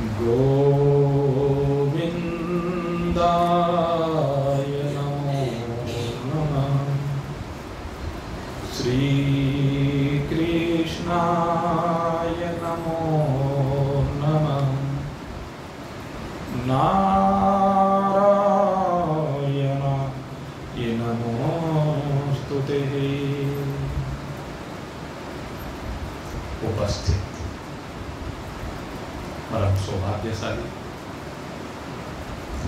गोविंदाय नमो नमः। श्री कृष्णाय नमो नमः। नारायणाय नमोस्तुते। उपस्थित परम सौभाग्यशाली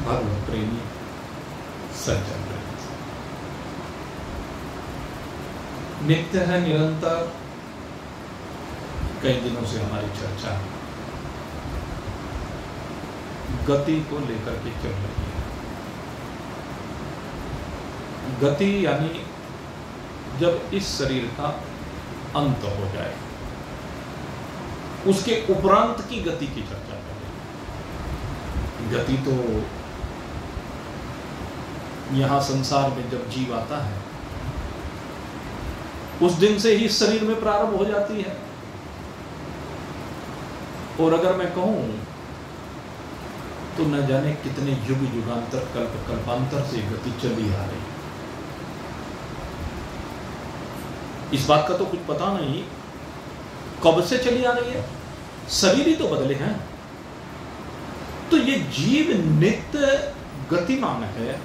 भगवत प्रेमी सज्जन वृंद, नित्य है निरंतर कई दिनों से हमारी चर्चा गति को लेकर के चल रही है। गति यानी जब इस शरीर का अंत हो जाए, उसके उपरांत की गति की चर्चा करें। गति तो यहां संसार में जब जीव आता है उस दिन से ही शरीर में प्रारंभ हो जाती है। और अगर मैं कहूं तो न जाने कितने युग युगांतर कल्प कल्पांतर से गति चली आ रही है। इस बात का तो कुछ पता नहीं कब से चली आ रही है, शरीर ही तो बदले हैं। तो ये जीव नित्य गतिमान है,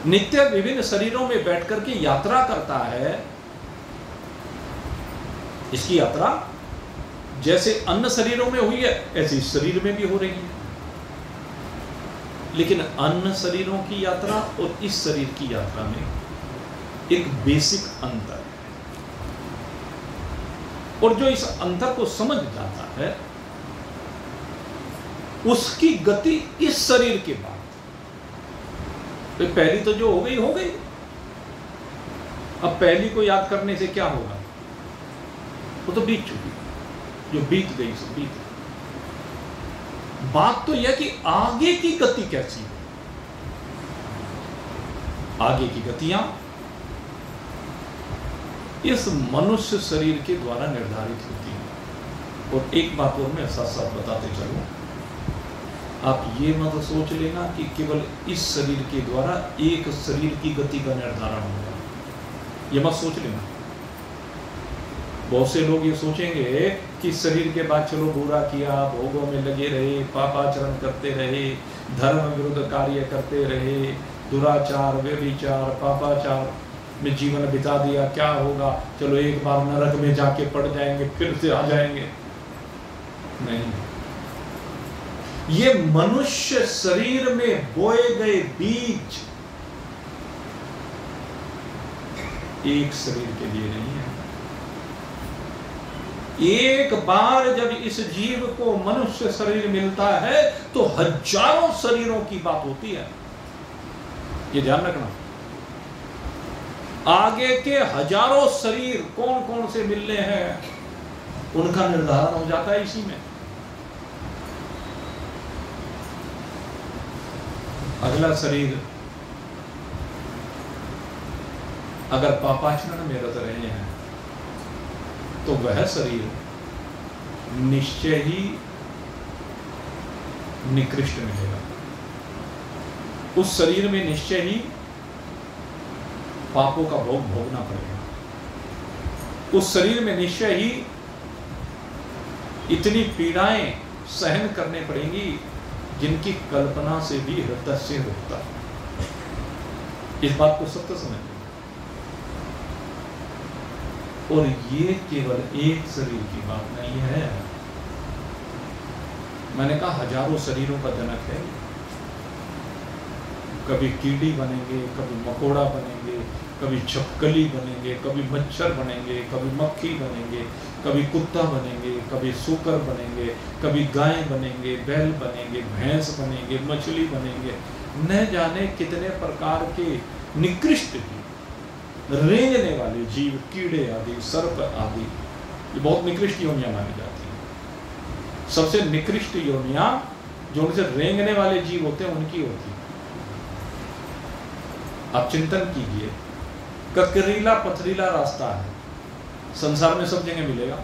नित्य विभिन्न शरीरों में बैठ करके यात्रा करता है। इसकी यात्रा जैसे अन्य शरीरों में हुई है ऐसे इस शरीर में भी हो रही है। लेकिन अन्य शरीरों की यात्रा और इस शरीर की यात्रा में एक बेसिक अंतर है। और जो इस अंतर को समझ जाता है उसकी गति इस शरीर के बाद, तो पहली तो जो हो गई हो गई। अब पहली को याद करने से क्या होगा, वो तो बीत चुकी, जो बीत गई सो बीत गई। बात तो यह कि आगे की गति कैसी है। आगे की गतियां इस मनुष्य शरीर के द्वारा निर्धारित होती है। और एक बात और मैं साथ साथ बताते चलूं, आप ये मत सोच लेना कि केवल इस शरीर के द्वारा एक शरीर की गति का निर्धारण होगा, ये मत सोच लेना। बहुत से लोग ये सोचेंगे कि शरीर के बाद चलो बुरा किया, भोगों में लगे रहे, पापाचरण करते रहे, धर्म विरुद्ध कार्य करते रहे, दुराचार व्यभिचार पापाचार में जीवन बिता दिया, क्या होगा, चलो एक बार नरक में जाके पड़ जाएंगे फिर से आ जाएंगे। नहीं, ये मनुष्य शरीर में बोए गए बीज एक शरीर के लिए नहीं है। एक बार जब इस जीव को मनुष्य शरीर मिलता है तो हजारों शरीरों की बात होती है, ये ध्यान रखना। आगे के हजारों शरीर कौन कौन से मिलने हैं उनका निर्धारण हो जाता है इसी में। अगला शरीर अगर पापाचरण में रत रहे हैं तो वह शरीर निश्चय ही निकृष्ट मिलेगा। उस शरीर में निश्चय ही पापों का भोग भोगना पड़ेगा। उस शरीर में निश्चय ही इतनी पीड़ाएं सहन करने पड़ेंगी जिनकी कल्पना से भी हृदय से रुकता है। इस बात को सत्य समझ। और ये केवल एक शरीर की बात नहीं है, मैंने कहा हजारों शरीरों का जनक है। कभी कीड़ी बनेंगे, कभी मकोड़ा बनेंगे, कभी छिपकली बनेंगे, कभी मच्छर बनेंगे, कभी मक्खी बनेंगे, कभी कुत्ता बनेंगे, कभी सूकर बनेंगे, कभी गाय बनेंगे, बैल बनेंगे, भैंस बनेंगे, मछली बनेंगे, न जाने कितने प्रकार के निकृष्ट जीव, रेंगने वाले जीव, कीड़े आदि, सर्प आदि, ये बहुत निकृष्ट योनियां मानी जाती हैं। सबसे निकृष्ट योनियां जो उनसे रेंगने वाले जीव होते हैं उनकी होती है। आप चिंतन कीजिए, ककरीला पथरीला रास्ता है, संसार में सब जगह मिलेगा,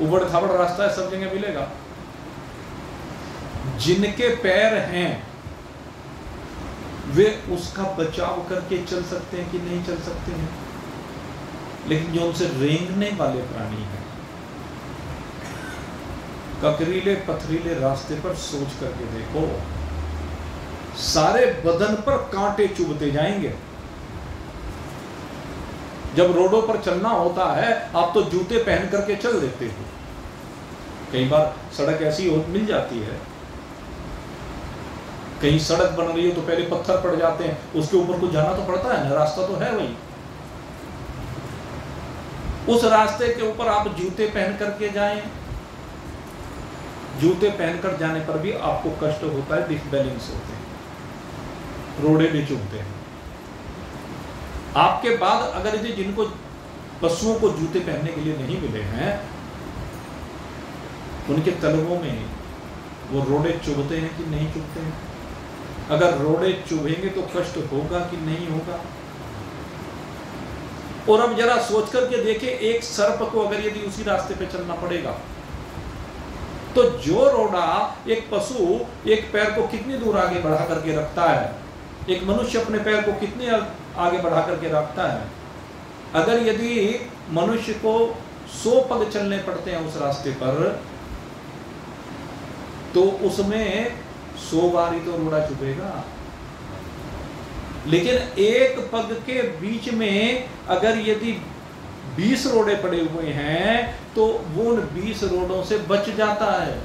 उबड़ खाबड़ रास्ता है, सब जगह मिलेगा। जिनके पैर हैं वे उसका बचाव करके चल सकते हैं कि नहीं चल सकते हैं, लेकिन जो उनसे रेंगने वाले प्राणी हैं, ककरीले पथरीले रास्ते पर सोच करके देखो, सारे बदन पर कांटे चुभते जाएंगे। जब रोडों पर चलना होता है आप तो जूते पहन करके चल देते हो, कई बार सड़क ऐसी मिल जाती है, कहीं सड़क बन रही हो तो पहले पत्थर पड़ जाते हैं, उसके ऊपर कुछ जाना तो पड़ता है ना, रास्ता तो है वही। उस रास्ते के ऊपर आप जूते पहन करके जाएं, जूते पहनकर जाने पर भी आपको कष्ट होता है, डिसबैलेंस होते हैं, रोड़े भी चुभते हैं। आपके बाद अगर यदि जिनको पशुओं को जूते पहनने के लिए नहीं मिले हैं, उनके तलवों में वो रोड़े चुभते हैं कि नहीं चुभते हैं? अगर रोड़े चुभेंगे तो कष्ट होगा कि नहीं होगा? और अब जरा सोच करके देखें, एक सर्प को अगर यदि उसी रास्ते पे चलना पड़ेगा तो जो रोड़ा एक पशु एक पैर को कितनी दूर आगे बढ़ा करके रखता है, एक मनुष्य अपने पैर को कितने आगे बढ़ा करके रखता है। अगर यदि मनुष्य को 100 पग चलने पड़ते हैं उस रास्ते पर, तो उसमें 100 बार ही तो रोड़ा चुभेगा। लेकिन एक पग के बीच में अगर यदि 20 रोड़े पड़े हुए हैं तो वो उन 20 रोड़ों से बच जाता है।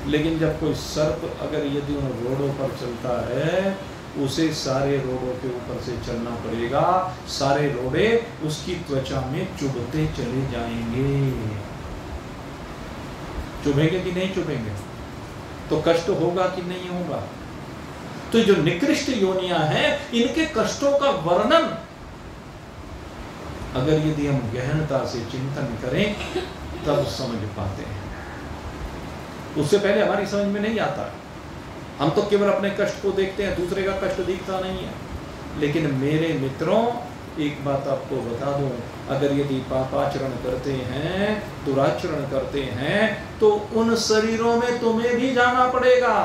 लेकिन जब कोई सर्प अगर यदि उन रोड़ों पर चलता है, उसे सारे रोड़ों के ऊपर से चलना पड़ेगा, सारे रोड़े उसकी त्वचा में चुभते चले जाएंगे। चुभेंगे कि नहीं चुभेंगे? तो कष्ट होगा कि नहीं होगा? तो जो निकृष्ट योनियां हैं, इनके कष्टों का वर्णन अगर यदि हम गहनता से चिंतन करें तब समझ पाते हैं, उससे पहले हमारी समझ में नहीं आता। हम तो केवल अपने कष्ट को देखते हैं, दूसरे का कष्ट दिखता नहीं है। लेकिन मेरे मित्रों, एक बात आपको बता दूं, अगर यदि पापाचरण करते हैं, दुराचरण करते हैं, तो उन शरीरों में तुम्हें भी जाना पड़ेगा।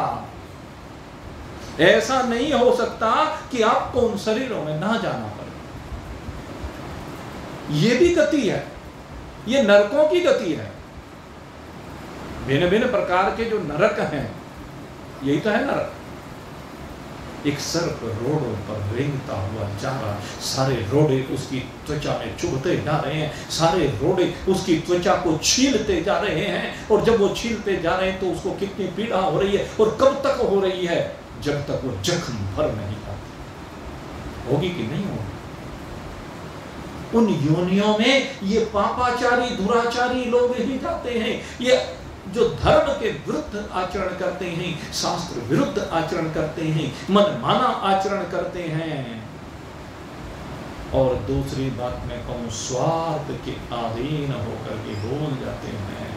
ऐसा नहीं हो सकता कि आपको उन शरीरों में ना जाना पड़े। ये भी गति है, ये नरकों की गति है। भिन्न भिन्न प्रकार के जो नरक हैं, यही तो है नरक। एक सर्प रोड़ों पर रेंगता हुआ जा रहा, सारे रोड़े उसकी त्वचा में चुभते जा रहे हैं, सारे रोड़े उसकी त्वचा को छीलते जा रहे हैं, और जब वो छीलते जा रहे हैं तो उसको कितनी पीड़ा हो रही है, और कब तक हो रही है? जब तक वो जख्म भर नहीं जाती। होगी कि नहीं होगी? उन योनियों में ये पापाचारी दुराचारी लोग ही जाते हैं, ये जो धर्म के विरुद्ध आचरण करते हैं, शास्त्र विरुद्ध आचरण करते हैं, मनमाना आचरण करते हैं। और दूसरी बात मैं कहूं, स्वार्थ के अधीन होकर के भूल जाते हैं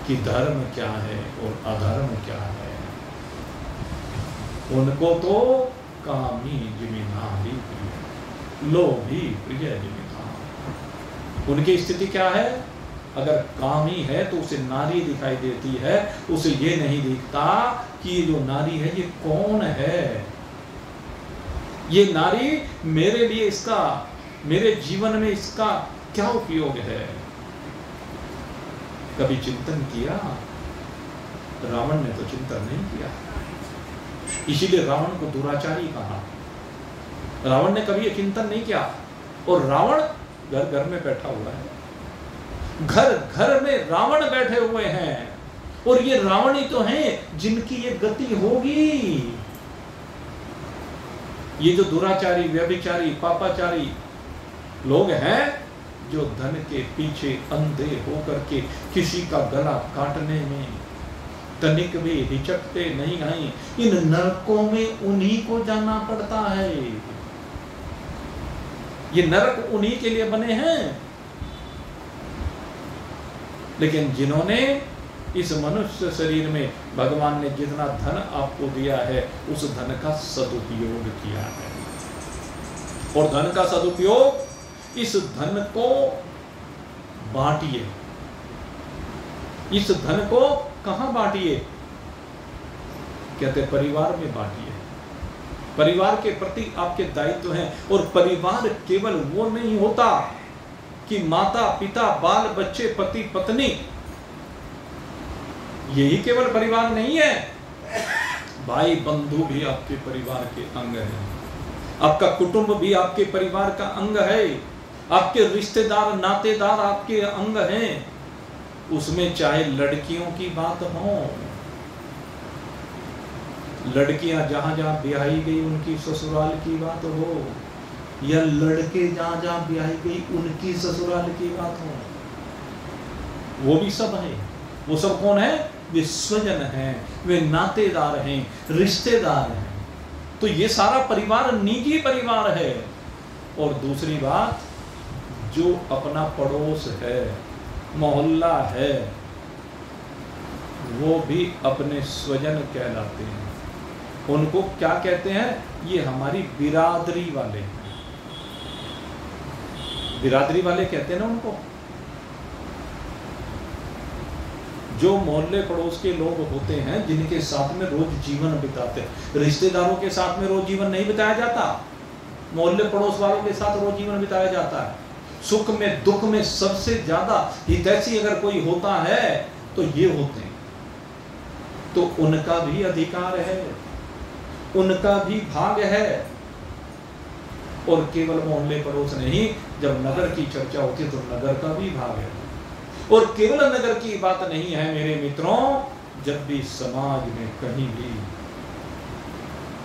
कि धर्म क्या है और अधर्म क्या है। उनको तो कामी जिमिनारी प्रिय, लोभी प्रिय जिमिनारी। उनकी स्थिति क्या है? अगर कामी है तो उसे नारी दिखाई देती है, उसे ये नहीं दिखता कि ये जो नारी है ये कौन है, ये नारी मेरे लिए, इसका मेरे जीवन में इसका क्या उपयोग है। कभी चिंतन किया? रावण ने तो चिंतन नहीं किया, इसीलिए रावण को दुराचारी कहा। रावण ने कभी चिंतन नहीं किया, और रावण घर घर में बैठा हुआ है, घर घर में रावण बैठे हुए हैं, और ये रावण ही तो हैं जिनकी ये गति होगी। ये जो दुराचारी, व्यभिचारी, पापाचारी लोग हैं, जो धन के पीछे अंधे होकर के किसी का गला काटने में तनिक भी हिचकते नहीं हैं, इन नरकों में उन्हीं को जाना पड़ता है। ये नरक उन्हीं के लिए बने हैं। लेकिन जिन्होंने इस मनुष्य शरीर में भगवान ने जितना धन आपको दिया है, उस धन का सदुपयोग किया है, और धन का सदुपयोग, इस धन को बांटिए, इस धन को कहां बांटिए? कहते परिवार में बांटिए। परिवार के प्रति आपके दायित्व हैं। और परिवार केवल वो नहीं होता कि माता पिता बाल बच्चे पति पत्नी, यही केवल परिवार नहीं है। भाई बंधु भी आपके परिवार के अंग हैं। आपका कुटुंब भी आपके परिवार का अंग है। आपके रिश्तेदार नातेदार आपके अंग हैं। उसमें चाहे लड़कियों की बात हो, लड़कियां जहां जहां ब्याही गई उनकी ससुराल की बात हो, या लड़के जहां जहां ब्याही गई उनकी ससुराल की बात हो, वो भी सब है। वो सब कौन है? वे स्वजन हैं, वे नातेदार हैं, रिश्तेदार हैं। तो ये सारा परिवार निजी परिवार है। और दूसरी बात, जो अपना पड़ोस है, मोहल्ला है, वो भी अपने स्वजन कहलाते हैं। उनको क्या कहते हैं? ये हमारी बिरादरी वाले हैं। बिरादरी वाले कहते हैं ना उनको। जो मोहल्ले पड़ोस के लोग होते हैं जिनके साथ में रोज जीवन बिताते हैं। रिश्तेदारों के साथ में रोज जीवन नहीं बिताया जाता, मोहल्ले पड़ोस वालों के साथ रोज जीवन बिताया जाता है। सुख में दुख में सबसे ज्यादा हितैषी अगर कोई होता है तो ये होते हैं। तो उनका भी अधिकार है, उनका भी भाग है। और केवल मोहल्ले पड़ोस नहीं, जब नगर की चर्चा होती है तो नगर का भी भाग है। और केवल नगर की बात नहीं है मेरे मित्रों, जब भी समाज में कहीं भी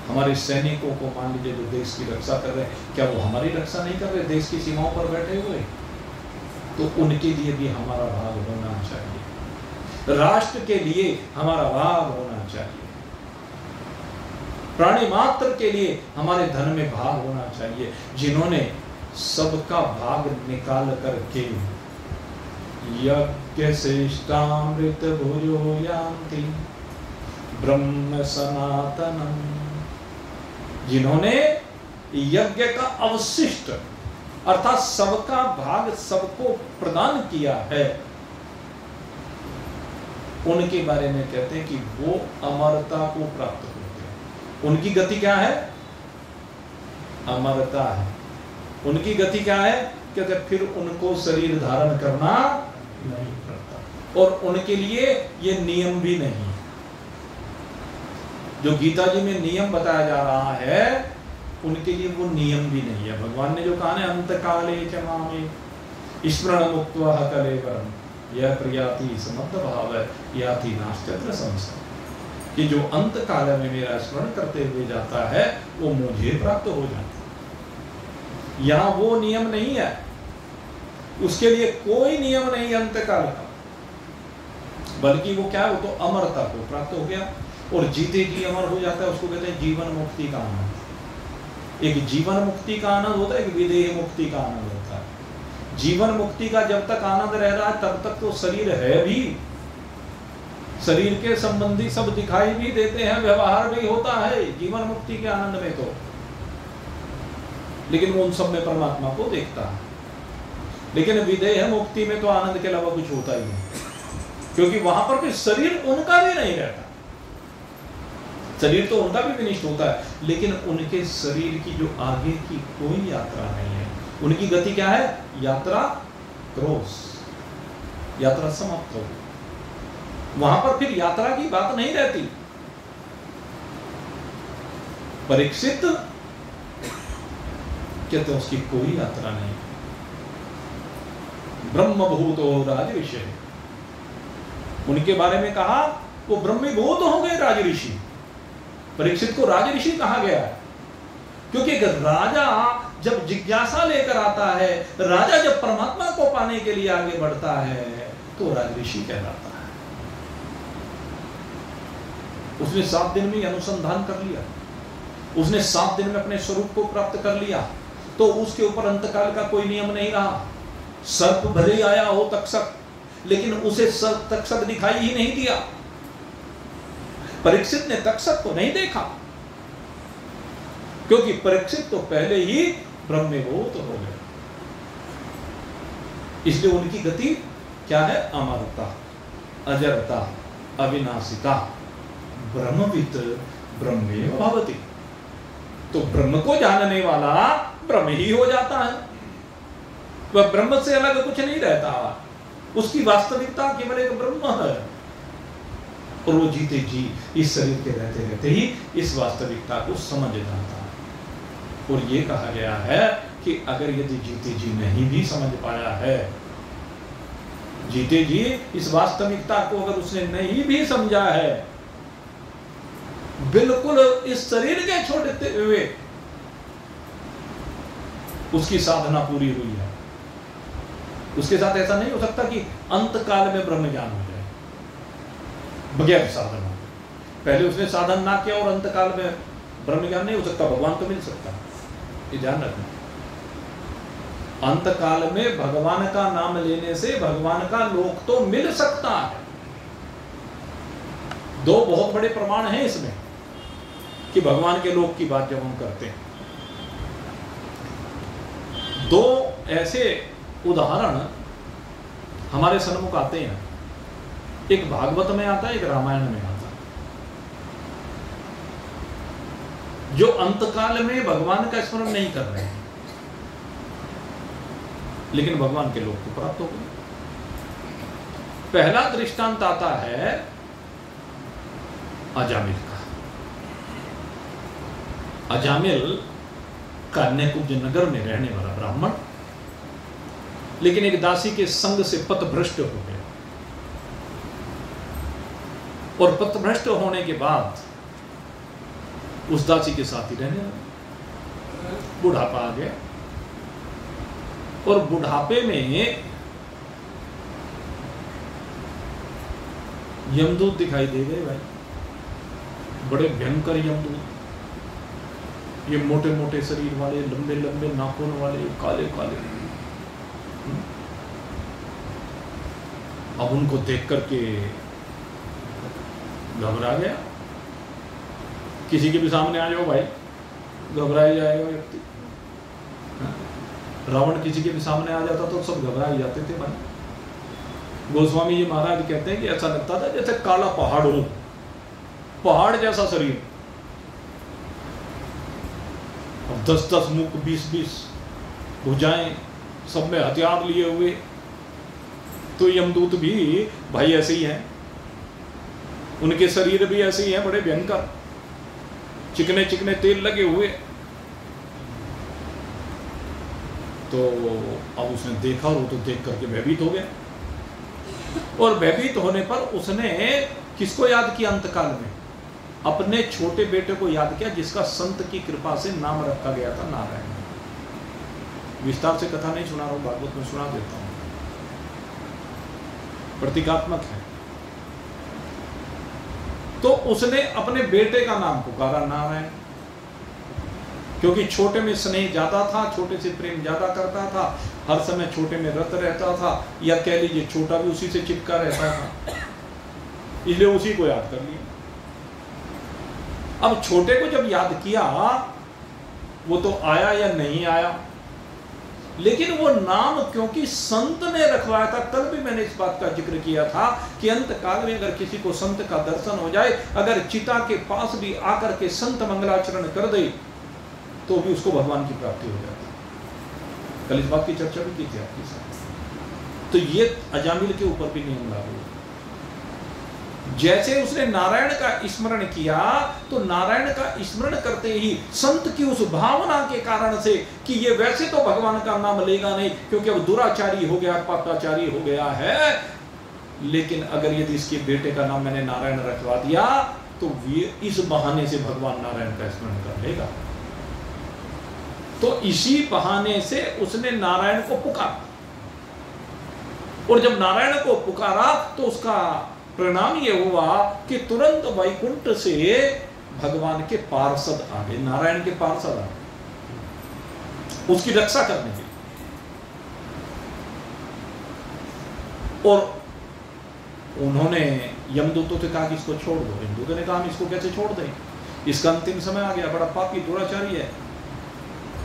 हमारे सैनिकों को मान लीजिए जो देश की रक्षा कर रहे हैं, क्या वो हमारी रक्षा नहीं कर रहे? देश की सीमाओं पर बैठे हुए, तो उनके लिए भी हमारा भाग होना चाहिए। राष्ट्र के लिए हमारा भाग होना चाहिए। प्राणी मात्र के लिए हमारे धन में भाग होना चाहिए। जिन्होंने सबका भाग निकाल करके यज्ञ श्रेष्ठामृत भुजो यान्ति ब्रह्म सनातनम, जिन्होंने यज्ञ का अवशिष्ट अर्थात सबका भाग सबको प्रदान किया है, उनके बारे में कहते हैं कि वो अमरता को प्राप्त होते हैं। उनकी गति क्या है? अमरता है। उनकी गति क्या है? कहते फिर उनको शरीर धारण करना नहीं पड़ता। और उनके लिए ये नियम भी नहीं। जो गीता जी में नियम बताया जा रहा है, उनके लिए वो नियम भी नहीं है। भगवान ने जो कहा है अंत काले च मामे स्मरण मुक्त्वा कलेवरम यह प्रियाति समद्ध भाव याति नास्त्यत्र संशय, कि जो अंत काल में मेरा स्मरण करते हुए जाता है वो मुझे प्राप्त हो जाता है। यहां वो नियम नहीं है, उसके लिए कोई नियम नहीं अंत काल का, बल्कि वो क्या है? वो तो अमरता को प्राप्त हो गया और जीते जी अमर हो जाता है। उसको कहते हैं जीवन मुक्ति का आनंद। एक जीवन मुक्ति का आनंद होता है, एक विदेह मुक्ति का आनंद होता है। जीवन मुक्ति का जब तक आनंद रह रहा है तब तक तो शरीर है भी, शरीर के संबंधी सब दिखाई भी देते हैं, व्यवहार भी होता है जीवन मुक्ति के आनंद में तो, लेकिन वो उन सब में परमात्मा को देखता है। लेकिन विदेह मुक्ति में तो आनंद के अलावा कुछ होता ही नहीं, क्योंकि वहां पर भी शरीर उनका भी नहीं रहता। शरीर तो उनका भी विनिष्ट होता है, लेकिन उनके शरीर की जो आगे की कोई यात्रा नहीं है। उनकी गति क्या है? यात्रा क्रॉस, यात्रा समाप्त हो गई। वहां पर फिर यात्रा की बात नहीं रहती। परीक्षित कहते हैं उसकी कोई यात्रा नहीं। ब्रह्मभूतो राज ऋषि, उनके बारे में कहा वो ब्रह्मीभूत हो गए राज ऋषि। परीक्षित को राज ऋषि कहा गया है क्योंकि एक राजा जब जिज्ञासा लेकर आता है, राजा जब परमात्मा को पाने के लिए आगे बढ़ता है तो राज ऋषि कहलाता है। उसने 7 दिन में अनुसंधान कर लिया, उसने 7 दिन में अपने स्वरूप को प्राप्त कर लिया, तो उसके ऊपर अंतकाल का कोई नियम नहीं रहा। सर्प भले आया हो तक्षक, लेकिन उसे तक्षक दिखाई ही नहीं दिया। परीक्षित ने तक्षक को नहीं देखा क्योंकि परीक्षित तो पहले ही ब्रह्मीभूत हो गए। इसलिए उनकी गति क्या है? अमरता। अजरता अविनाशिता ब्रह्मवित् ब्रह्मेव भवति। तो ब्रह्म को जानने वाला ब्रह्म ही हो जाता है, वह ब्रह्म से अलग कुछ नहीं रहता, उसकी वास्तविकता केवल एक ब्रह्म है। और वो जीते जी इस शरीर के रहते रहते ही इस वास्तविकता को समझ जाता है। और ये कहा गया है कि अगर यदि जीते जी नहीं भी समझ पाया है, जीते जी इस वास्तविकता को अगर उसने नहीं भी समझा है, बिल्कुल इस शरीर के छोड़ते हुए उसकी साधना पूरी हुई है। उसके साथ ऐसा नहीं हो सकता कि अंत काल में ब्रह्म ज्ञान हो जाए बगैर साधना। पहले उसने साधन ना किया और अंत काल में ब्रह्म ज्ञान नहीं हो सकता। भगवान तो मिल सकता, ये ध्यान रखना। अंत काल में भगवान का नाम लेने से भगवान का लोक तो मिल सकता है। दो बहुत बड़े प्रमाण हैं इसमें कि भगवान के लोक की बात जब हम करते हैं। दो ऐसे उदाहरण हमारे सन्मुख आते हैं, एक भागवत में आता है, एक रामायण में आता है। जो अंतकाल में भगवान का स्मरण नहीं कर रहे हैं लेकिन भगवान के लोक को प्राप्त हो गए। पहला दृष्टांत आता है अजामिल का। अजामिल कन्याकुब्ज नगर में रहने वाला ब्राह्मण, लेकिन एक दासी के संग से पथभ्रष्ट हो गया। और पथभ्रष्ट होने के बाद उस दासी के साथ ही रहने लगा। बुढ़ापा आ गया और बुढ़ापे में यमदूत दिखाई दे गए भाई, बड़े भयंकर यमदूत। ये मोटे मोटे शरीर वाले, लंबे लंबे नाखून वाले, काले काले। अब उनको देख करके घबरा गया। किसी के भी सामने आ जाओ भाई, घबरा ही जाएगा व्यक्ति। रावण किसी के भी सामने आ जाता तो सब घबरा ही जाते थे भाई। गोस्वामी जी महाराज कहते हैं कि ऐसा लगता था जैसे काला पहाड़ हो, पहाड़ जैसा शरीर। अब 10-10 मुख, 20-20 भुजाएं, सब में हथियार लिए हुए। तो यमदूत भी भाई ऐसे ही हैं, उनके शरीर भी ऐसे ही हैं, बड़े भयंकर, चिकने चिकने तेल लगे हुए। तो अब उसने देखा और वो तो देख करके भयभीत हो गया। और भयभीत होने पर उसने किसको याद किया अंतकाल में? अपने छोटे बेटे को याद किया, जिसका संत की कृपा से नाम रखा गया था नारायण। विस्तार से कथा नहीं सुना रहा हूं, भागवत में सुना देता हूं, प्रतीकात्मक है। तो उसने अपने बेटे का नाम पुकारा नारायण, क्योंकि छोटे में स्नेह ज्यादा था, छोटे से प्रेम ज्यादा करता था, हर समय छोटे में रत रहता था, या कह लीजिए छोटा भी उसी से चिपका रहता था, इसलिए उसी को याद कर लिया। अब छोटे को जब याद किया, वो तो आया या नहीं आया, लेकिन वो नाम क्योंकि संत ने रखवाया था। कल भी मैंने इस बात का जिक्र किया था कि अंत काल में अगर किसी को संत का दर्शन हो जाए, अगर चिता के पास भी आकर के संत मंगलाचरण कर दे, तो भी उसको भगवान की प्राप्ति हो जाती है। कल इस बात की चर्चा भी की थी आपके साथ। तो ये अजामिल के ऊपर भी नियम लागू है। जैसे उसने नारायण का स्मरण किया, तो नारायण का स्मरण करते ही संत की उस भावना के कारण से कि ये वैसे तो भगवान का नाम लेगा नहीं, क्योंकि अब दुराचारी हो गया, पापाचारी हो गया है, लेकिन अगर यदि इसके बेटे का नाम मैंने नारायण रखवा दिया, तो इस बहाने से भगवान नारायण का स्मरण कर लेगा। तो इसी बहाने से उसने नारायण को पुकारा, और जब नारायण को पुकारा तो उसका परिणाम ये हुआ कि तुरंत वैकुंठ से भगवान के पार्षद आ गए, नारायण के पार्षद आ गए उसकी रक्षा करने के लिए। और उन्होंने यमदूतों से कहा कि इसको छोड़ दो। यमदूतों ने कहा हम इसको कैसे छोड़ दें, इसका अंतिम समय आ गया, बड़ा पापी दुराचारी है,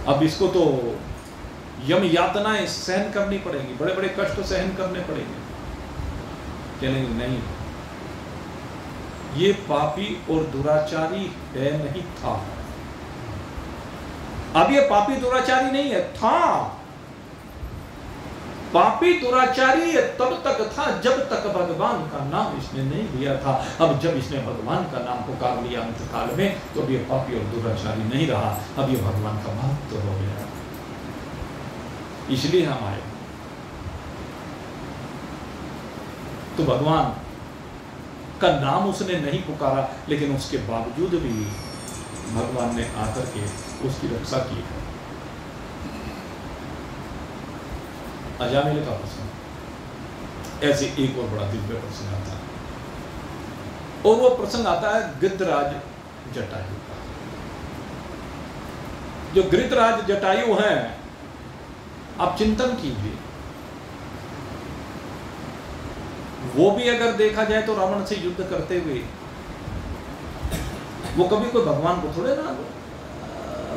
अब इसको तो यम यातनाएं सहन करनी पड़ेगी, बड़े बड़े कष्ट सहन करने पड़ेंगे। कहने नहीं, ये पापी और दुराचारी है नहीं था। अब ये पापी दुराचारी नहीं है, था। पापी दुराचारी तब तक था जब तक भगवान का नाम इसने नहीं लिया था। अब जब इसने भगवान का नाम पुकार लिया अंतकाल में, तो अब ये पापी और दुराचारी नहीं रहा, अब ये भगवान का भक्त हो गया। इसलिए हम आए। तो भगवान का नाम उसने नहीं पुकारा, लेकिन उसके बावजूद भी भगवान ने आकर के उसकी रक्षा की है। अजामिल का प्रसंग, ऐसे एक और बड़ा दिव्य प्रसंग आता है, और वो प्रसंग आता है गिद्धराज जटायु का। जो गिद्धराज जटायु हैं, आप चिंतन कीजिए, वो भी अगर देखा जाए तो रावण से युद्ध करते हुए, वो कभी कोई भगवान को थोड़े ना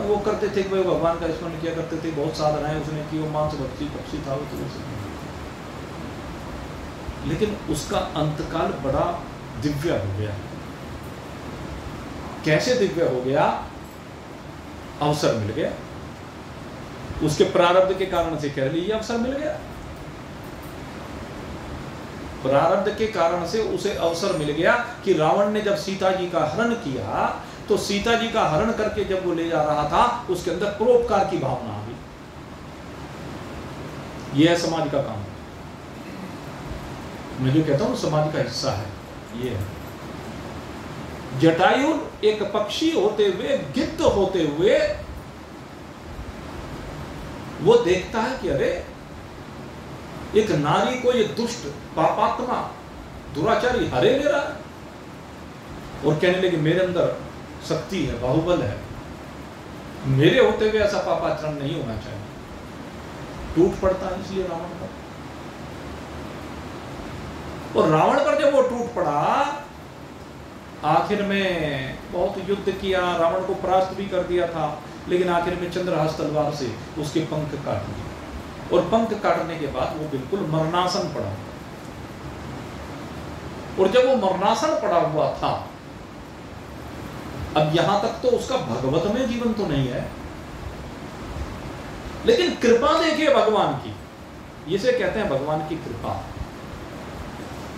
वो करते थे कि वो भगवान का स्मरण किया करते थे। बहुत साधनाएं उसने की, वो मांस भक्षी पक्षी था वो, तो लेकिन उसका अंतकाल बड़ा दिव्य हो गया। कैसे दिव्य हो गया? अवसर मिल गया, उसके प्रारब्ध के कारण से कह लीजिए अवसर मिल गया। प्रारब्ध के कारण से उसे अवसर मिल गया कि रावण ने जब सीता जी का हरण किया, तो सीता जी का हरण करके जब वो ले जा रहा था, उसके अंदर परोपकार की भावना आ गई। यह है समाज का काम। मैं जो कहता हूं समाज का हिस्सा है ये है। जटायु एक पक्षी होते हुए, गिद्ध होते हुए, वो देखता है कि अरे एक नारी को ये दुष्ट पापात्मा दुराचारी हरे ले रहा है, और कहने लगे मेरे अंदर शक्ति है, बाहुबल है, मेरे होते हुए ऐसा पापाचरण नहीं होना चाहिए। टूट पड़ता है इसलिए रावण पर, और रावण पर जब वो टूट पड़ा, आखिर में बहुत युद्ध किया, रावण को परास्त भी कर दिया था, लेकिन आखिर में चंद्रहास तलवार से उसके पंख काट दिए, और पंख काटने के बाद वो बिल्कुल मरणासन पड़ा। और जब वो मरणासन पड़ा हुआ था, अब यहां तक तो उसका भगवत में जीवन तो नहीं है, लेकिन कृपा देखिए भगवान की, इसे कहते हैं भगवान की कृपा।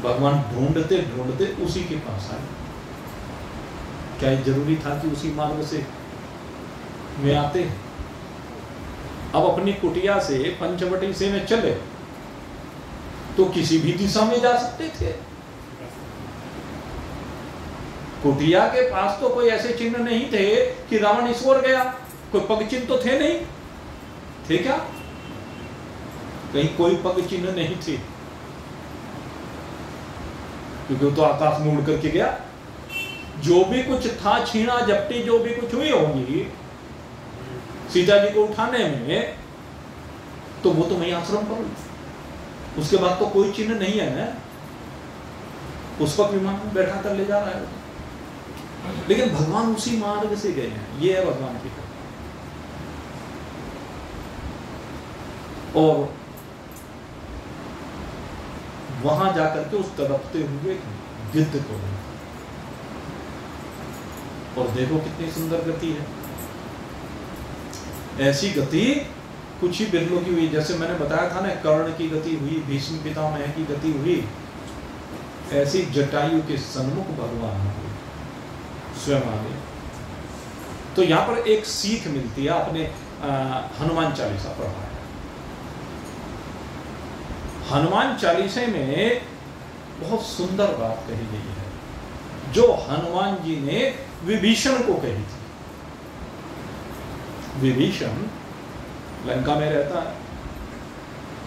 भगवान ढूंढते ढूंढते उसी के पास आए। क्या ये जरूरी था कि उसी मार्ग से वे आते? अब अपनी कुटिया से पंचवटी से में चले तो किसी भी दिशा में जा सकते थे। कुटिया के पास तो कोई ऐसे चिन्ह नहीं थे कि रावण ईश्वर गया, कोई पग चिन्ह तो थे नहीं, थे क्या? कहीं कोई पग चिन्ह नहीं थे, क्योंकि वो तो आकाश में उड़ करके गया। जो भी कुछ था, छीना झपटी जो भी कुछ हुई होंगी सीता जी को उठाने में, तो वो तो वही आश्रम पर हुई। उसके बाद तो कोई चिन्ह नहीं है ना, पुष्पक विमान में बैठा कर ले जा रहा है। लेकिन भगवान उसी मार्ग से गए हैं, ये है भगवान की कृपा। और वहां जाकर के उस तड़पते हुए गिद्ध को, और देखो कितनी सुंदर गति है। ऐसी गति कुछ ही बिरलों की हुई, जैसे मैंने बताया था ना, कर्ण की गति हुई, भीष्म पितामह की गति हुई, ऐसी जटायु के सन्मुख भगवान स्वयं आ गए। तो यहां पर एक सीख मिलती है, आपने हनुमान चालीसा पढ़ा है। हनुमान चालीसे में बहुत सुंदर बात कही गई है, जो हनुमान जी ने विभीषण को कही थी। विभीषण लंका में रहता है,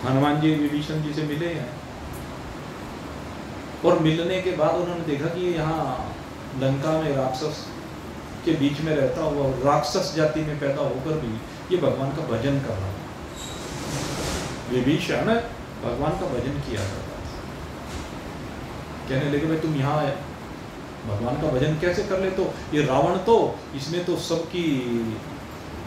हनुमान जी विभीषण जी से मिले हैं, और मिलने के बाद उन्होंने देखा कि यहाँ लंका में राक्षस के बीच में रहता हुआ, राक्षस जाति में पैदा होकर भी ये भगवान का भजन कर रहा था। विभीषण भगवान का भजन किया करता था। कहने लगे भाई तुम यहाँ भगवान का भजन कैसे कर ले? तो ये रावण तो इसने तो सबकी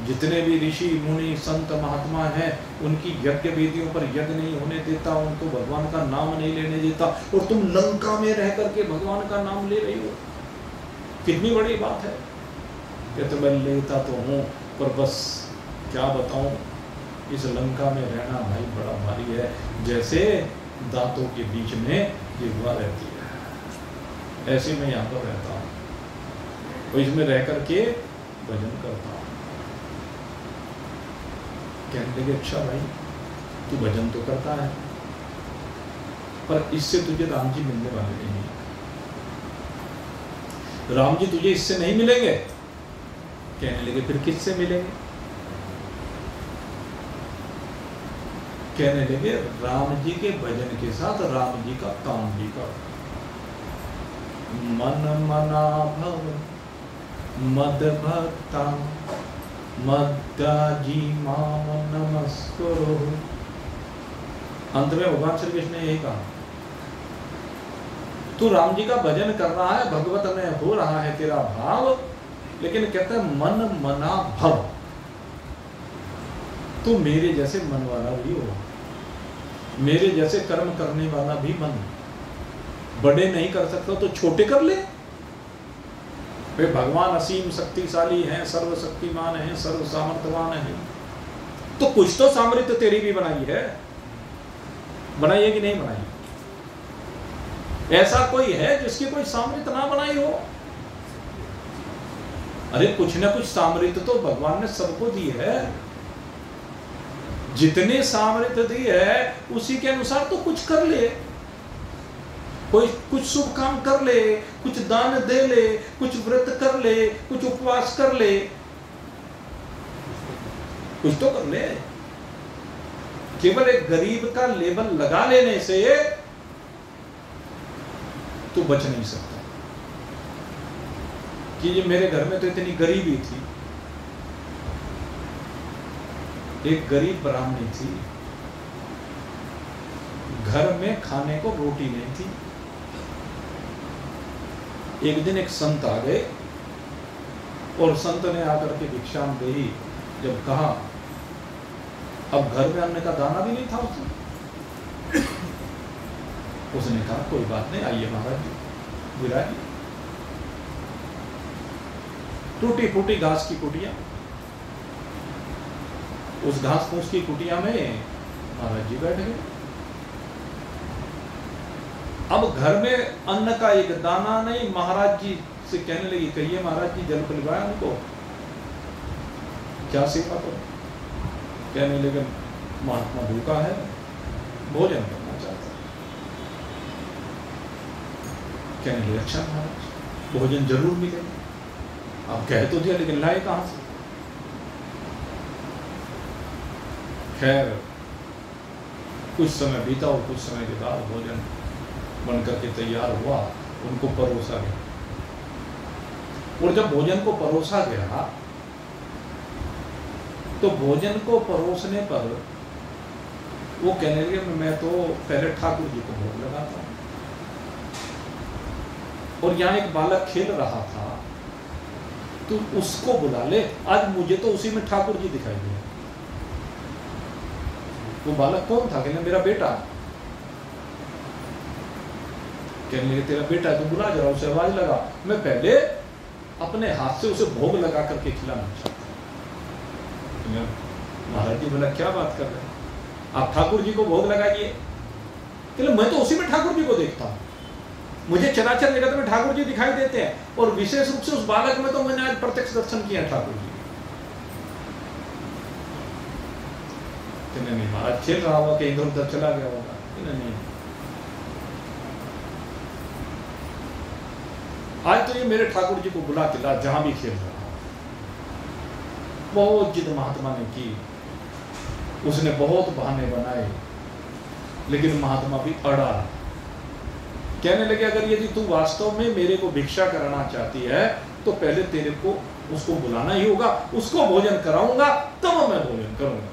जितने भी ऋषि मुनि संत महात्मा हैं उनकी यज्ञ वेदियों पर यज्ञ नहीं होने देता, उनको भगवान का नाम नहीं लेने देता, और तुम लंका में रह करके भगवान का नाम ले रही हो। कितनी बड़ी बात है। कहते मैं लेता तो हूँ, पर बस क्या बताऊं, इस लंका में रहना भाई बड़ा भारी है। जैसे दांतों के बीच में जिह्वा रहती है, ऐसे मैं यहाँ पर रहता हूँ, और इसमें रह करके भजन करता हूँ। कहने लगे अच्छा भाई तू भजन तो करता है, पर इससे तुझे राम जी मिलने वाले नहीं, राम जी तुझे इससे नहीं मिलेंगे। कहने लगे फिर किससे मिलेंगे? कहने लगे राम जी के भजन के साथ राम जी का काम भी कर। मन मना भव मद भक्ता मद्दाजी माम नमस्कुरु। अंत में भगवान श्री कृष्ण ने यही कहा, तू राम जी का भजन कर रहा है, भगवत में हो रहा है तेरा भाव, लेकिन कहता है मन मना भव, तू मेरे जैसे मन वाला भी हो, मेरे जैसे कर्म करने वाला भी मन। बड़े नहीं कर सकता तो छोटे कर ले। वे भगवान असीम शक्तिशाली हैं, सर्वशक्तिमान हैं, सर्व सामर्थ्यवान हैं, तो कुछ तो सामर्थ्य तेरी भी बनाई है, बनाई है कि नहीं बनाई? ऐसा कोई है जिसकी कोई सामर्थ्य ना बनाई हो? अरे कुछ ना कुछ सामर्थ्य तो भगवान ने सबको दी है। जितने सामर्थ्य दी है उसी के अनुसार तो कुछ कर ले, कोई कुछ शुभ काम कर ले, कुछ दान दे ले, कुछ व्रत कर ले, कुछ उपवास कर ले, कुछ तो कर ले। केवल एक गरीब का लेबल लगा लेने से तो बच नहीं सकता कि ये मेरे घर में तो इतनी गरीबी थी। एक गरीब ब्राह्मणी थी, घर में खाने को रोटी नहीं थी। एक दिन एक संत आ गए और संत ने आकर के भिक्षाम देही जब कहा, अब घर में अन्न का दाना भी नहीं था उसने कहा कोई बात नहीं, आइए महाराज जी विराजिए। टूटी फूटी घास की कुटिया, उस घास फूस की कुटिया में महाराज जी बैठ गए। अब घर में अन्न का एक दाना नहीं। महाराज जी से कहने लगी, कहिए महाराज जी जल पिलवाया उनको, क्या सेवा करो? कहने लगे महात्मा भूखा है, भोजन करना चाहता है। कहने लगे अच्छा महाराज भोजन जरूर मिलेगा। आप कह तो दिया लेकिन लाए कहां से? खैर कुछ समय बीता और कुछ समय के बाद भोजन बनकर के तैयार हुआ, उनको परोसा गया। और जब भोजन को परोसा गया तो भोजन को परोसने पर वो कहने लगे मैं तो पहले ठाकुर जी को भोग लगाता हूं, और यहाँ एक बालक खेल रहा था तो उसको बुला ले, आज मुझे तो उसी में ठाकुर जी दिखाई दिए। वो बालक कौन था? कहने मेरा बेटा। कहने लगे तेरा बेटा है तो बुला जरा, उसे आवाज लगा, मैं पहले अपने हाथ से उसे भोग लगा करके खिलाना चाहता हूं। महाराज जी बोला क्या बात कर रहे हैं आप, ठाकुर जी को भोग लगाइए। कहले मैं तो उसी में ठाकुर जी को देखता हूं, मुझे चराचर जगत में ठाकुर जी दिखाई देते हैं, और विशेष रूप से उस बालक में तो मैंने आज प्रत्यक्ष दर्शन किया ठाकुर जी। नहीं महाराज खेल रहा होगा, कहीं इधर उधर चला गया होगा। नहीं आज तो ये मेरे ठाकुर जी को बुला के ला जहां भी खेल रहा। बहुत जिद महात्मा ने की, उसने बहुत बहाने बनाए, लेकिन महात्मा भी अड़ा। कहने लगे अगर यदि तू वास्तव में मेरे को भिक्षा कराना चाहती है तो पहले तेरे को उसको बुलाना ही होगा, उसको भोजन कराऊंगा तब मैं भोजन करूंगा।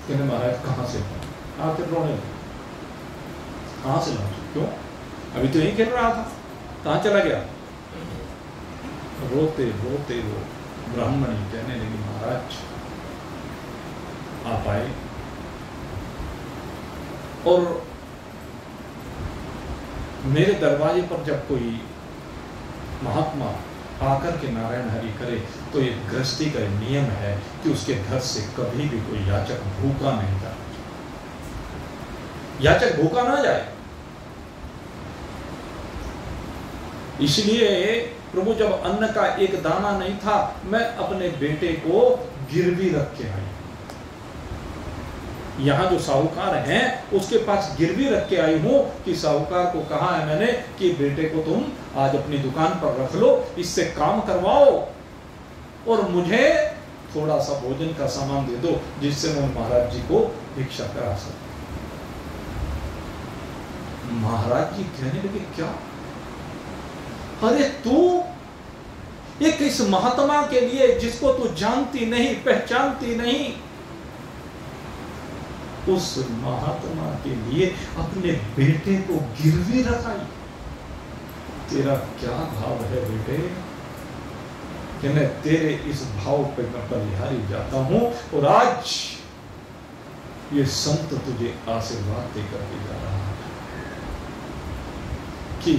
कहने महाराज कहां से आके रोने लगे, कहां से लाऊं? क्यों? अभी तो यही खेल रहा था, कहां चला गया? रोते रोते रो ब्राह्मणी कहने लगी, महाराज आप आए और मेरे दरवाजे पर जब कोई महात्मा आकर के नारायण हरि करे तो ये गृहस्थी का नियम है कि उसके घर से कभी भी कोई याचक भूखा नहीं जाए, याचक भूखा ना जाए। इसलिए प्रभु जब अन्न का एक दाना नहीं था, मैं अपने बेटे को गिरवी रख के आई। यहां जो साहूकार हैं उसके पास गिरवी रख के आई हूं कि साहूकार को कहा है मैंने कि बेटे को तुम आज अपनी दुकान पर रख लो, इससे काम करवाओ और मुझे थोड़ा सा भोजन का सामान दे दो जिससे मैं महाराज जी को भिक्षा करा सकूं। महाराज जी कहने लगे, क्या? अरे तू एक इस महात्मा के लिए जिसको तू जानती नहीं पहचानती नहीं, उस महात्मा के लिए अपने बेटे को गिरवी रखाई। तेरा क्या भाव है बेटे कि मैं तेरे इस भाव पे मैं बलिहारी जाता हूं और आज ये संत तुझे आशीर्वाद देकर के जा रहा है कि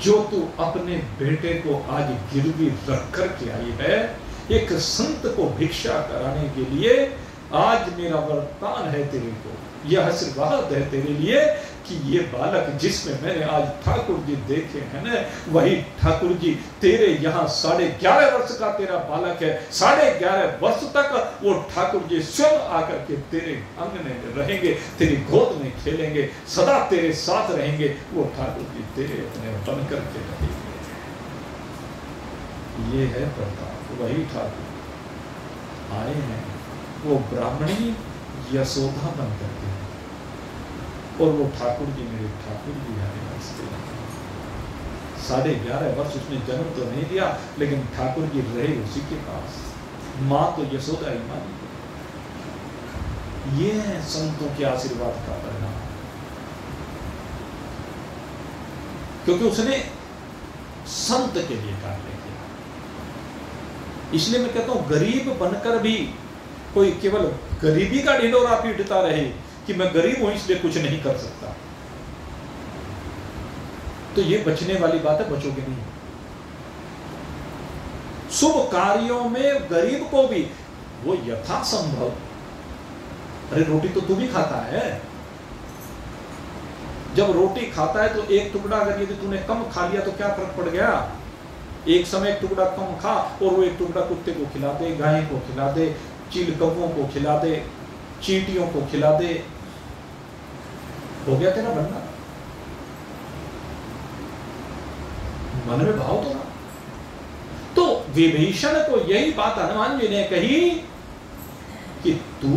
जो तू अपने बेटे को आज गिरवी रख कर के आई है, एक संत को भिक्षा कराने के लिए आज मेरा वरदान है तेरे को, यह आशीर्वाद है तेरे लिए कि ये बालक जिसमें मैंने आज ठाकुर जी देखे हैं ना, वही ठाकुर जी तेरे यहाँ 11.5 वर्ष का तेरा बालक है। 11.5 वर्ष तक वो ठाकुर जी स्वयं आकर के तेरे अंगने में रहेंगे, तेरी गोद में खेलेंगे, सदा तेरे साथ रहेंगे। वो ठाकुर जी तेरे अपने बन करके रहेंगे। ये है प्रताप, वही ठाकुर आए हैं। वो ब्राह्मणी यशोदा बन करके और वो ठाकुर जी मेरे ठाकुर जी आए हंसते। 11.5 वर्ष उसने जन्म तो नहीं दिया लेकिन ठाकुर जी रहे उसी के पास। माँ तो यशोदा ही मानी। ये है संतों के आशीर्वाद का परिणाम, क्योंकि उसने संत के लिए कार्य किया। इसलिए मैं कहता हूं गरीब बनकर भी कोई केवल गरीबी का ढिंढोरा पीटता रहे कि मैं गरीब हूं इसलिए कुछ नहीं कर सकता, तो ये बचने वाली बात है, बचोगे नहीं। शुभ कार्यों में गरीब को भी वो यथासंभव, अरे रोटी तो तू भी खाता है, जब रोटी खाता है तो एक टुकड़ा अगर यदि तूने कम खा लिया तो क्या फर्क पड़ गया? एक समय एक टुकड़ा कम खा और वो एक टुकड़ा कुत्ते को खिला दे, गाय को खिला दे, चील कौवों को खिला दे, चींटियों को खिला दे, हो गया तेरा बनना। मन में भाव तो ना। तो विभीषण को यही बात हनुमान जी ने कही कि तू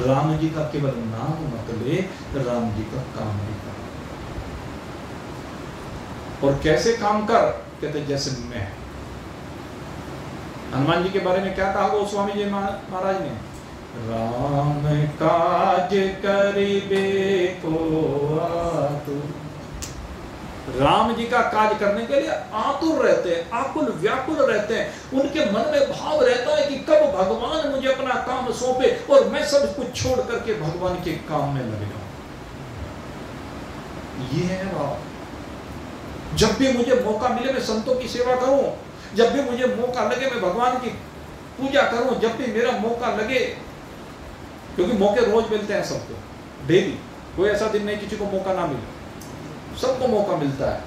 राम जी का केवल नाम मत ले, राम जी का काम भी कर। और कैसे काम कर? कहते जैसे मैं। हनुमान जी के बारे में क्या कहा गोस्वामी जी महाराज ने? राम काज करिबे को आतुर। राम जी का काज करने के लिए आतुर रहते हैं, आकुल व्याकुल रहते हैं। उनके मन में भाव रहता है कि कब भगवान मुझे अपना काम सौंपे और मैं सब कुछ छोड़ करके भगवान के काम में लग जाऊं। ये है भाव। जब भी मुझे मौका मिले मैं संतों की सेवा करूं, जब भी मुझे मौका लगे मैं भगवान की पूजा करूं, जब भी मेरा मौका लगे, क्योंकि मौके रोज मिलते हैं सबको, डेली। कोई ऐसा दिन नहीं किसी को मौका ना मिले, सबको मौका मिलता है।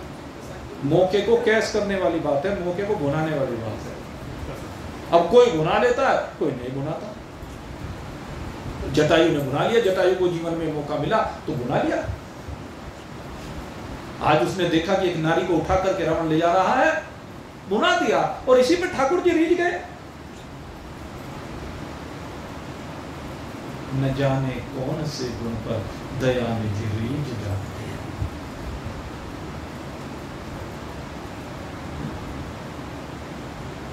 मौके को कैश करने वाली बात है, मौके को भुनाने वाली बात है। अब कोई भुना लेता है, कोई नहीं भुनाता। जटायु ने भुना लिया, जटायु को जीवन में मौका मिला तो भुना लिया। आज उसने देखा कि एक नारी को उठा करके रावण ले जा रहा है, भुना दिया, और इसी पे ठाकुर जी रीझ गए। न जाने कौन से गुण पर दया निधि रीझ जाती है।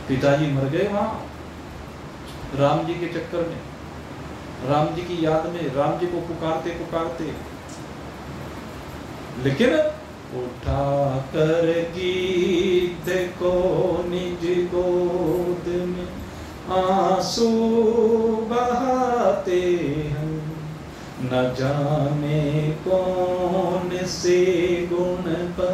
पिताजी मर गए वहां राम जी के चक्कर में, राम जी की याद में, राम जी को पुकारते पुकारते, लेकिन उठा कर गीत को निज गोद में आंसू बहाते हैं, न जाने कौन से गुण पर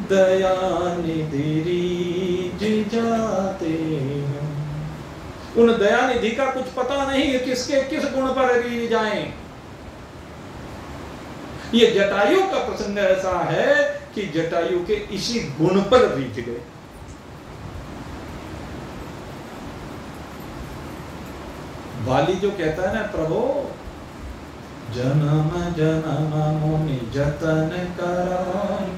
दया निधि रीझ जाते हैं। उन दया निधि का कुछ पता नहीं है किसके किस गुण पर रीझ जाएं। ये जटायु का प्रसंग ऐसा है कि जटायु के इसी गुण पर रीझ गए। वाली जो कहता है ना, प्रभु जन्म जन्म मुनि जतन कराई,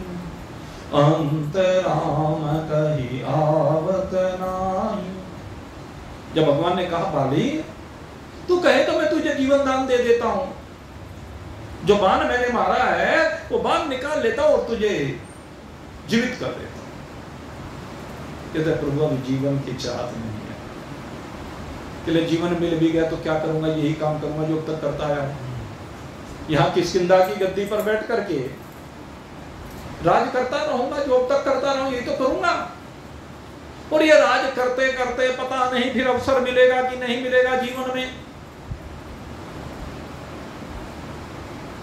अंत राम कही आवत नाई। जब भगवान ने कहा वाली तू कहे तो मैं तुझे जीवन दान दे देता हूं, जो बाण मैंने मारा है वो बाण निकाल लेता हूं और तुझे जीवित कर देता हूं। कहते प्रभु अभी जीवन की चाहत नहीं है, कि जीवन मिल भी गया तो क्या करूंगा, यही काम करूंगा जो अब तक करता आया हूं। यहां किष्किंधा की गद्दी पर बैठ करके राज करता रहूंगा, जो अब तक करता रहूं यही तो करूंगा। और ये राज करते करते पता नहीं फिर अवसर मिलेगा कि नहीं मिलेगा जीवन में।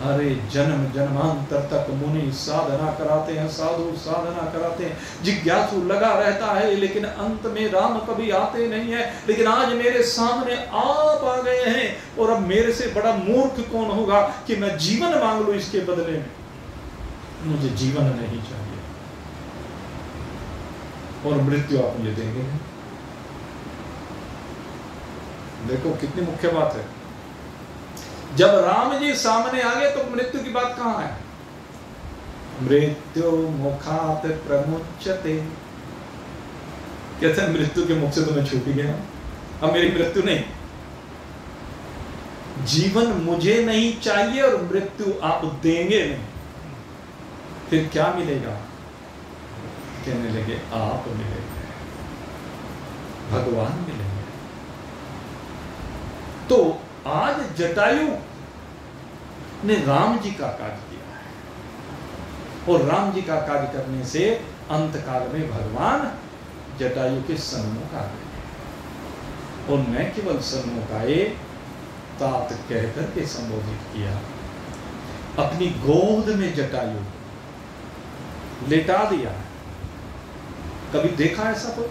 अरे जन्म जन्मांतर तक मुनि साधना कराते हैं, साधु साधना कराते हैं, जिज्ञासु लगा रहता है, लेकिन अंत में राम कभी आते नहीं है। लेकिन आज मेरे सामने आप आ गए हैं, और अब मेरे से बड़ा मूर्ख कौन होगा कि मैं जीवन मांग लूं इसके बदले में। मुझे जीवन नहीं चाहिए, और मृत्यु आप मुझे देंगे। देखो कितनी मुख्य बात है। जब राम जी सामने आ गए तो मृत्यु की बात कहां है। मृत्यु मुखात प्रमुच्यते, कहते हैं मृत्यु के मुख से तो मैं छूट ही गया, अब मेरी मृत्यु नहीं। जीवन मुझे नहीं चाहिए और मृत्यु आप देंगे नहीं, फिर क्या मिलेगा। कहने लगे आप मिलेंगे, भगवान मिलेंगे। तो आज जटायु ने राम जी का कार्य किया है, और राम जी का कार्य करने से अंत काल में भगवान जटायु के सन्मुख आ गए, और न केवल सन्मुख आए, तात कहकर के संबोधित किया। अपनी गोद में जटायु लेटा दिया। कभी देखा ऐसा कोई?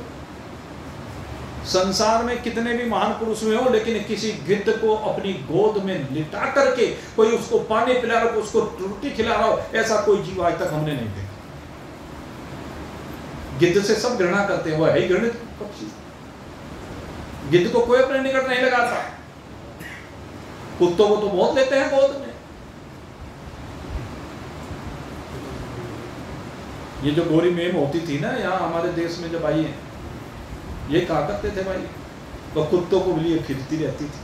संसार में कितने भी महान पुरुष हुए हो, लेकिन किसी गिद्ध को अपनी गोद में लिटा करके कोई उसको पानी पिला रहा हो, उसको रोटी खिला रहा हो, ऐसा कोई जीव आज तक हमने नहीं देखा। गिद्ध से सब घृणा करते हैं, वो है ही घृणित पक्षी। गिद्ध को कोई अपने निकट नहीं लगाता। कुत्तों को तो बहुत लेते हैं गोद में। ये जो गोरी मेम होती थी ना यहाँ हमारे देश में जब आई है, ये कहा करते थे भाई, तो कुत्तों को लिए फिरती रहती थी,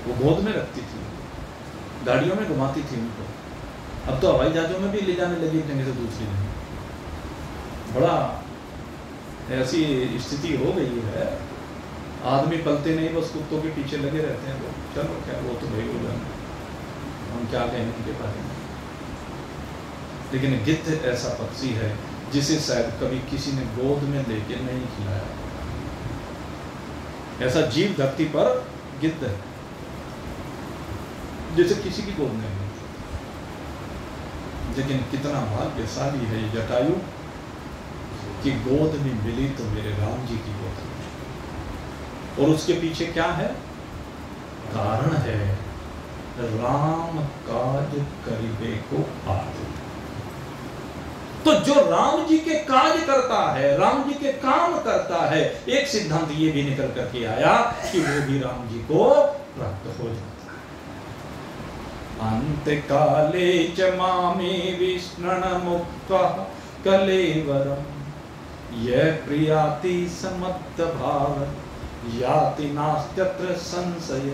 वो गोद में रखती थी, गाड़ियों में घुमाती थी उनको। अब तो हवाई जहाजों में भी ले जाने लगी एक जगह से दूसरी जगह। बड़ा ऐसी स्थिति हो गई है, आदमी पलते नहीं, बस कुत्तों के पीछे लगे रहते हैं। तो चलो क्या, वो तो भाई हो जाए, हम क्या कहें उनके बारे में। लेकिन गिद्ध ऐसा पक्षी है जिसे शायद कभी किसी ने गोद में लेके नहीं खिलाया। ऐसा जीव धरती पर गिद्ध है जैसे किसी की गोद में नहीं। लेकिन कितना भाग्यशाली है ये जटायु कि गोद में मिली तो मेरे राम जी की गोद में। और उसके पीछे क्या है? कारण है, राम काज करिबे को आतु। तो जो राम जी के काज करता है, राम जी के काम करता है, एक सिद्धांत ये भी निकल करके आया कि वो भी राम जी को प्राप्त हो जाता है। अंत काले च मामे विष्णुन मुक्त्वा कलेवरम यह प्रियाति समत्त भाव याति नास्त्यत्र संशय।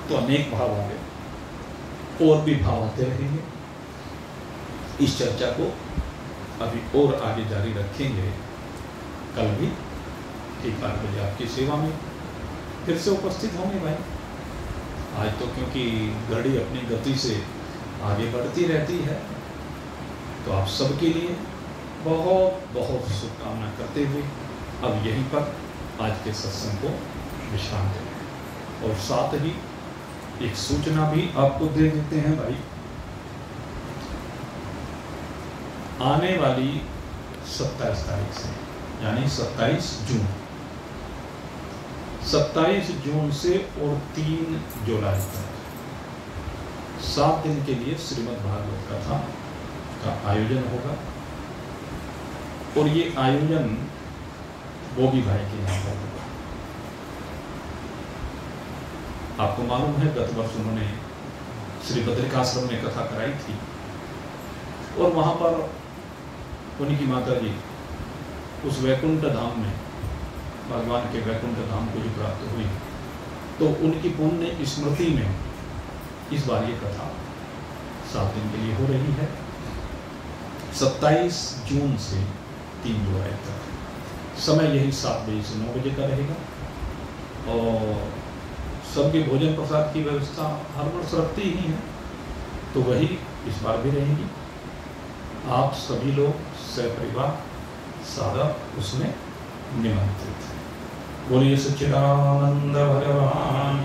तो अनेक भाव आ गए, और भी भाव आते रहेंगे। इस चर्चा को अभी और आगे जारी रखेंगे। कल भी ठीक 8 बजे आपकी सेवा में फिर से उपस्थित होंगे भाई। आज तो क्योंकि घड़ी अपनी गति से आगे बढ़ती रहती है, तो आप सबके लिए बहुत बहुत शुभकामना करते हुए अब यहीं पर आज के सत्संग को विश्राम दें। और साथ ही एक सूचना भी आपको दे देते हैं भाई, आने वाली 27 तारीख से यानी 27 जून 27 जून से और 3 जुलाई तक 7 दिन के लिए श्रीमद् भागवत कथा का आयोजन होगा। और ये आयोजन बोगी भाई के यहाँ पर होगा। आपको मालूम है गत वर्ष उन्होंने श्री बद्रिकाश्रम में कथा कराई थी और वहां पर उनकी माता जी उस वैकुंठ धाम में, भगवान के वैकुंठ धाम को जो प्राप्त हुई, तो उनकी पुण्य स्मृति में इस बार ये कथा 7 दिन के लिए हो रही है। 27 जून से 3 जुलाई तक समय यही 7 बजे से 9 बजे का रहेगा। और सबके भोजन प्रसाद की व्यवस्था हर वर्ष रखती ही है, तो वही इस बार भी रहेगी। आप सभी लोग सपरिवार सादर उसमें निमंत्रित हैं। बोलिए सच्चिदानंद भगवान।